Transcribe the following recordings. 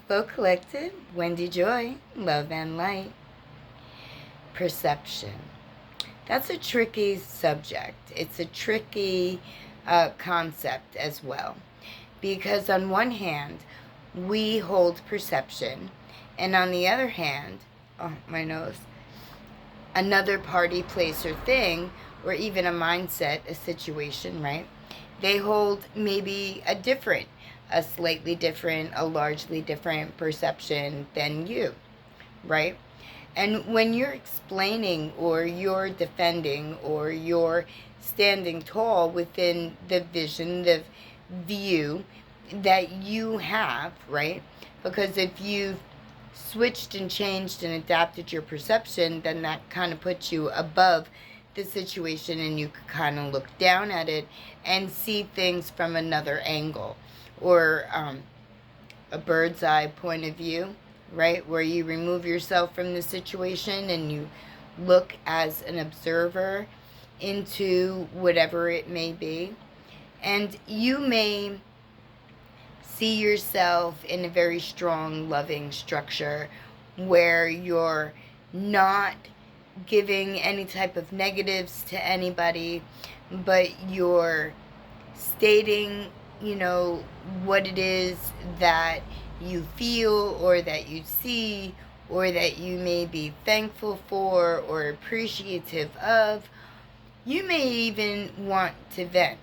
Hello, Collective. Wendy Joy, Love and Light. Perception. That's a tricky subject. It's a tricky concept as well. Because on one hand, we hold perception, and on the other hand, oh, my nose, another party, place, or thing, or even a mindset, a situation, right? They hold maybe a slightly different, a largely different perception than you, right? And when you're explaining or you're defending or you're standing tall within the vision, the view that you have, right? Because if you've switched and changed and adapted your perception, then that kind of puts you above the situation and you can kind of look down at it and see things from another angle, or a bird's eye point of view, right? Where you remove yourself from the situation and you look as an observer into whatever it may be. And you may see yourself in a very strong, loving structure where you're not giving any type of negatives to anybody, but you're stating, what it is that you feel or that you see or that you may be thankful for or appreciative of. You may even want to vent,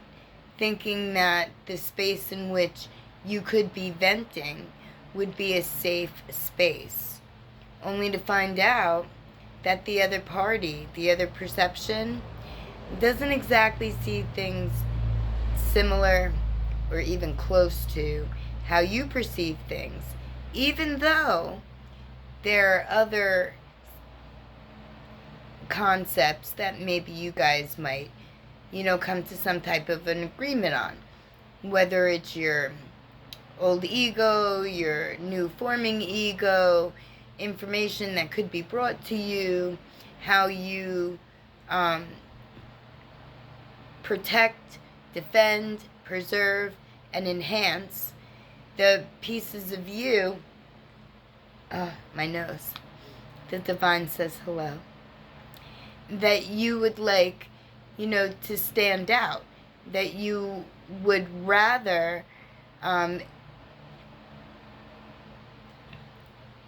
thinking that the space in which you could be venting would be a safe space, only to find out that the other party, the other perception, doesn't exactly see things similar or even close to how you perceive things, even though there are other concepts that maybe you guys might, come to some type of an agreement on. Whether it's your old ego, your new forming ego, information that could be brought to you, how you protect, defend, preserve, and enhance the pieces of you. My nose. The divine says hello. That you would like, to stand out. That you would rather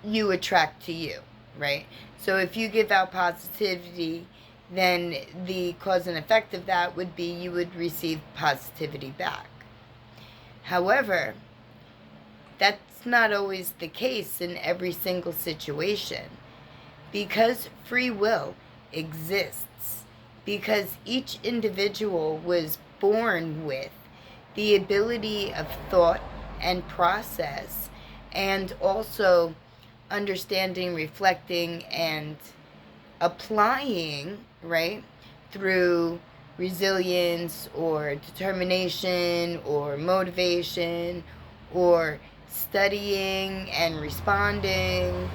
you attract to you, right? So if you give out positivity, then the cause and effect of that would be you would receive positivity back. However, that's not always the case in every single situation, because free will exists, because each individual was born with the ability of thought and process, and also understanding, reflecting, and applying, right, through resilience or determination or motivation or studying and responding.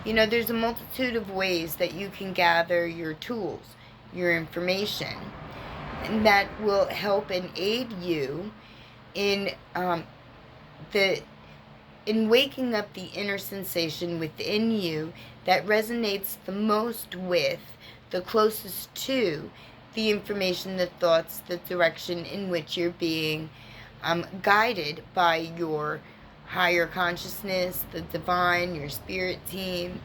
There's a multitude of ways that you can gather your tools, your information, and that will help and aid you in in waking up the inner sensation within you that resonates the most with, the closest to, the information, the thoughts, the direction in which you're being guided by your higher consciousness, the divine, your spirit team,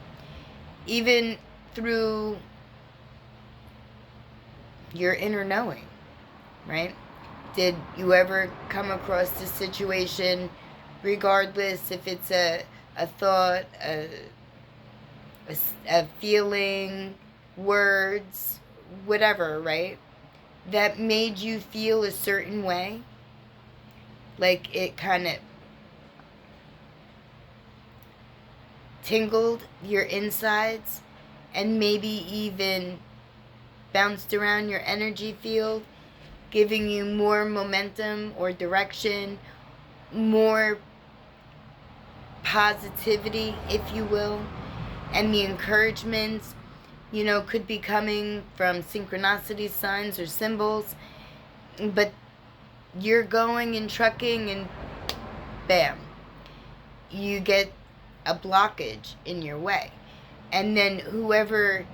even through your inner knowing, right? Did you ever come across this situation, regardless if it's a thought, a feeling, words, whatever, right? That made you feel a certain way? Like it kind of tingled your insides and maybe even bounced around your energy field, giving you more momentum or direction, more positivity, if you will. And the encouragements, could be coming from synchronicity signs or symbols, but you're going and trucking and bam, you get a blockage in your way. And then whoever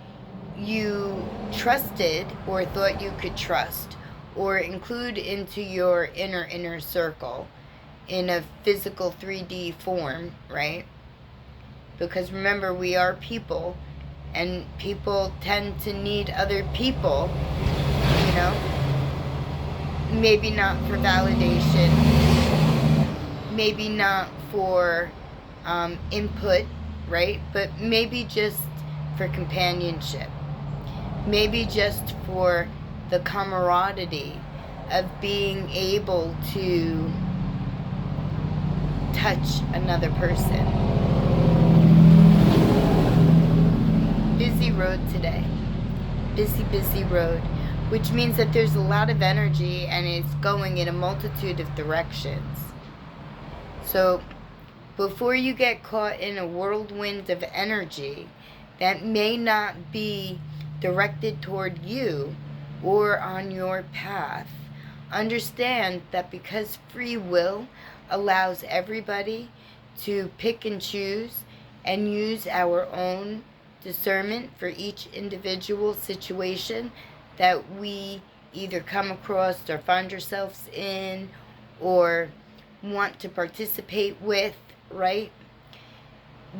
you trusted or thought you could trust or include into your inner circle in a physical 3D form, right? Because remember, we are people, and people tend to need other people, you know? Maybe not for validation, maybe not for input, right? But maybe just for companionship. Maybe just for the camaraderie of being able to touch another person. Busy road today. Busy road. Which means that there's a lot of energy and it's going in a multitude of directions. So before you get caught in a whirlwind of energy that may not be directed toward you or on your path, understand that because free will allows everybody to pick and choose and use our own discernment for each individual situation that we either come across or find ourselves in or want to participate with, right?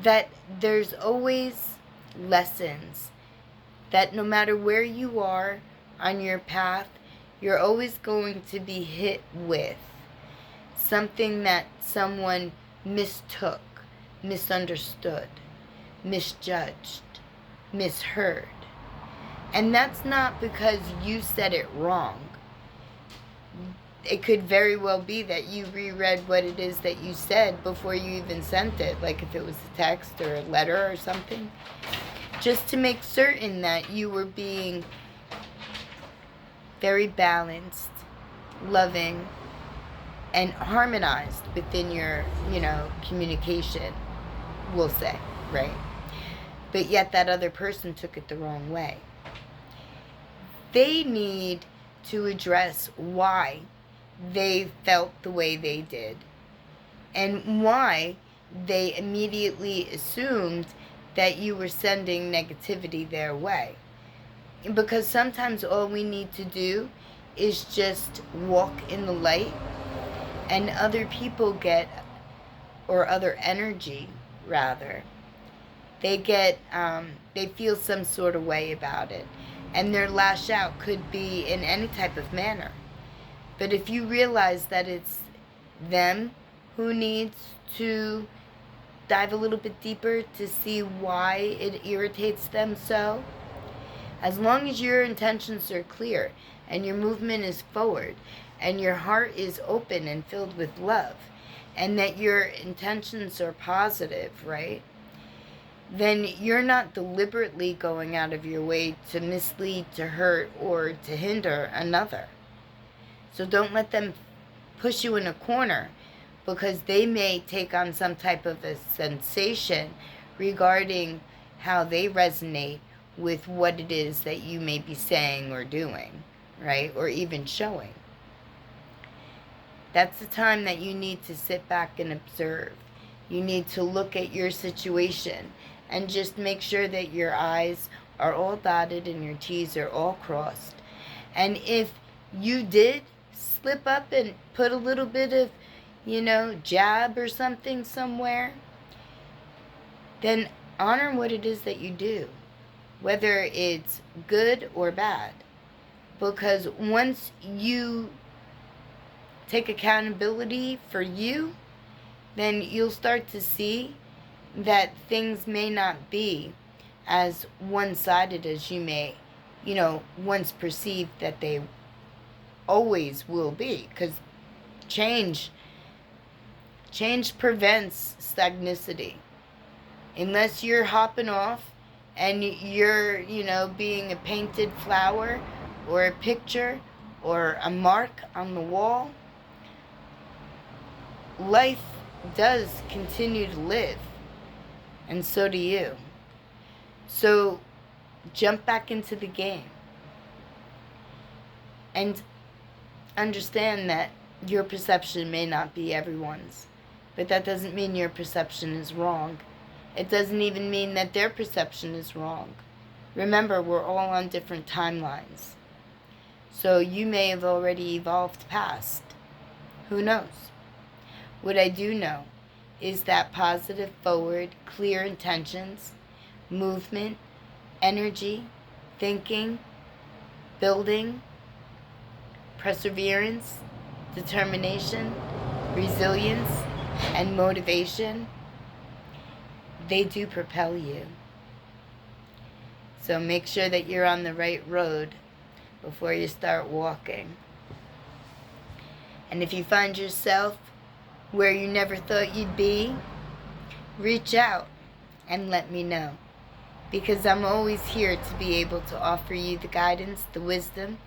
That there's always lessons. That no matter where you are on your path, you're always going to be hit with something that someone mistook, misunderstood, misjudged, misheard. And that's not because you said it wrong. It could very well be that you reread what it is that you said before you even sent it, like if it was a text or a letter or something, just to make certain that you were being very balanced, loving, and harmonized within your, communication, we'll say, right? But yet that other person took it the wrong way. They need to address why they felt the way they did and why they immediately assumed that you were sending negativity their way. Because sometimes all we need to do is just walk in the light, and other people get, or other energy rather, they get, they feel some sort of way about it. And their lash out could be in any type of manner. But if you realize that it's them who needs to dive a little bit deeper to see why it irritates them so, as long as your intentions are clear and your movement is forward and your heart is open and filled with love and that your intentions are positive, right? Then you're not deliberately going out of your way to mislead, to hurt, or to hinder another. So don't let them push you in a corner because they may take on some type of a sensation regarding how they resonate with what it is that you may be saying or doing, right? Or even showing. That's the time that you need to sit back and observe. You need to look at your situation and just make sure that your I's are all dotted and your T's are all crossed. And if you did slip up and put a little bit of, jab or something somewhere, then honor what it is that you do, whether it's good or bad. Because once you take accountability for you, then you'll start to see that things may not be as one-sided as you may, once perceived that they always will be. Because change prevents stagnicity. Unless you're hopping off and you're, being a painted flower or a picture or a mark on the wall, life does continue to live. And so do you. So jump back into the game. And understand that your perception may not be everyone's. But that doesn't mean your perception is wrong. It doesn't even mean that their perception is wrong. Remember, we're all on different timelines. So you may have already evolved past. Who knows? What I do know is that positive, forward, clear intentions, movement, energy, thinking, building, perseverance, determination, resilience, and motivation, they do propel you. So make sure that you're on the right road before you start walking. And if you find yourself where you never thought you'd be, reach out and let me know. Because I'm always here to be able to offer you the guidance, the wisdom,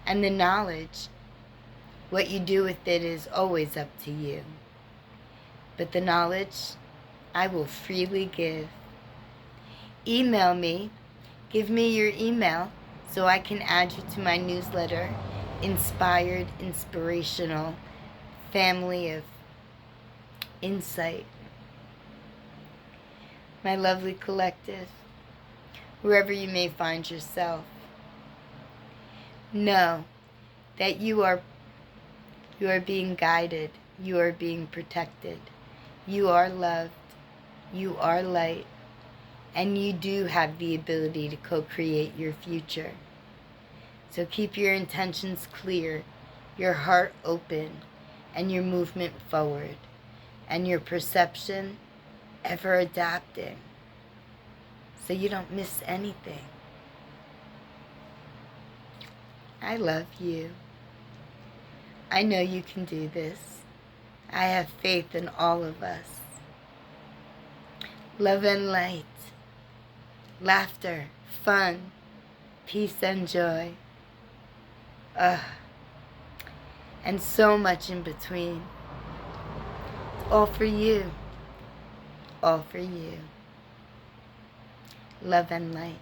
and the knowledge. What you do with it is always up to you. But the knowledge, I will freely give. Email me. Give me your email so I can add you to my newsletter, Inspired, Inspirational Family of Insight. My lovely collective, wherever you may find yourself, know that you are being guided, you are being protected, you are loved, you are light, and you do have the ability to co-create your future. So keep your intentions clear, your heart open, and your movement forward, and your perception ever adapting, so you don't miss anything. I love you. I know you can do this. I have faith in all of us. Love and light, laughter, fun, peace and joy. And so much in between. All for you. All for you. Love and light.